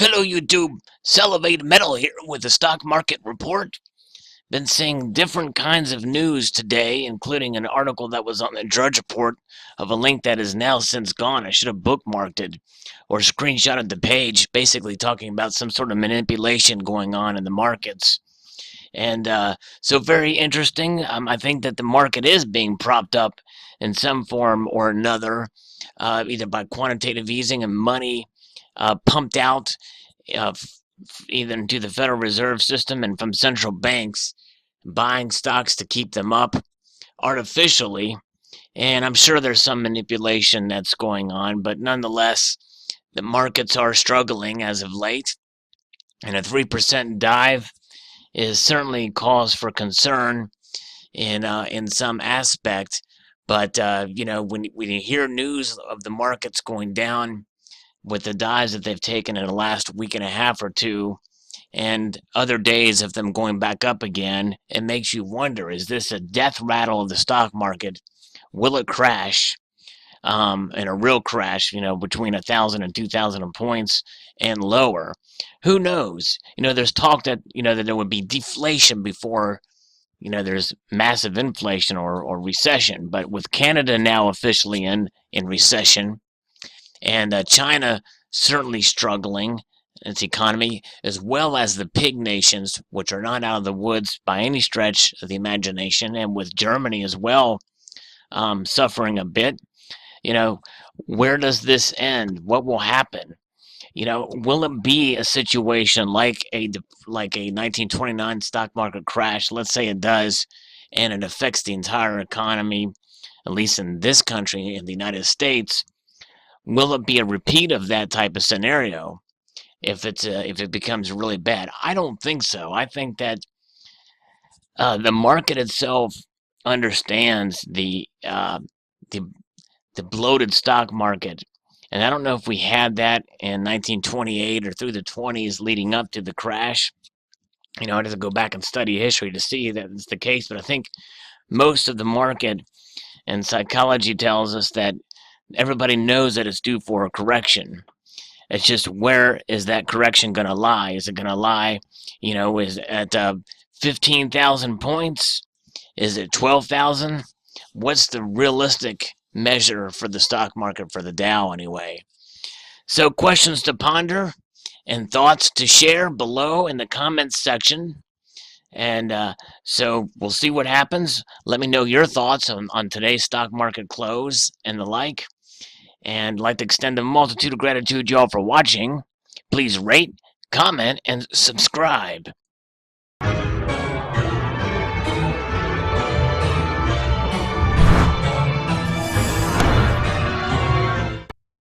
Hello YouTube, Salivate Metal here with the stock market report. Been seeing different kinds of news today, including an article that was on the Drudge Report of a link that is now since gone. I should have bookmarked it or screenshotted the page, basically talking about some sort of manipulation going on in the markets. And so very interesting. I think that the market is being propped up in some form or another, either by quantitative easing and money pumped out uh, either into the Federal Reserve System and from central banks buying stocks to keep them up artificially. And I'm sure there's some manipulation that's going on, but nonetheless, the markets are struggling as of late. And a 3% dive is certainly cause for concern in some aspect. But when you hear news of the markets going down with the dives that they've taken in the last week and a half or two, and other days of them going back up again, it makes you wonder: is this a death rattle of the stock market? Will it crash? And a real crash, between 1,000 and 2,000 points and lower. Who knows? There's talk that that there would be deflation before there's massive inflation or recession. But with Canada now officially in recession, and China certainly struggling its economy, as well as the pig nations, which are not out of the woods by any stretch of the imagination, and with Germany as well suffering a bit. Where does this end? What will happen? Will it be a situation like a 1929 stock market crash? Let's say it does, and it affects the entire economy, at least in this country, in the United States. Will it be a repeat of that type of scenario if it becomes really bad? I don't think so. I think that the market itself understands the bloated stock market. And I don't know if we had that in 1928 or through the 20s leading up to the crash. I'd have to go back and study history to see that it's the case. But I think most of the market and psychology tells us that everybody knows that it's due for a correction. It's just, where is that correction going to lie? Is it going to lie, is at 15,000 points? Is it 12,000? What's the realistic measure for the stock market, for the Dow anyway? So questions to ponder and thoughts to share below in the comments section. And so we'll see what happens. Let me know your thoughts on today's stock market close and the like. And I'd like to extend a multitude of gratitude to y'all for watching. Please rate, comment, and subscribe.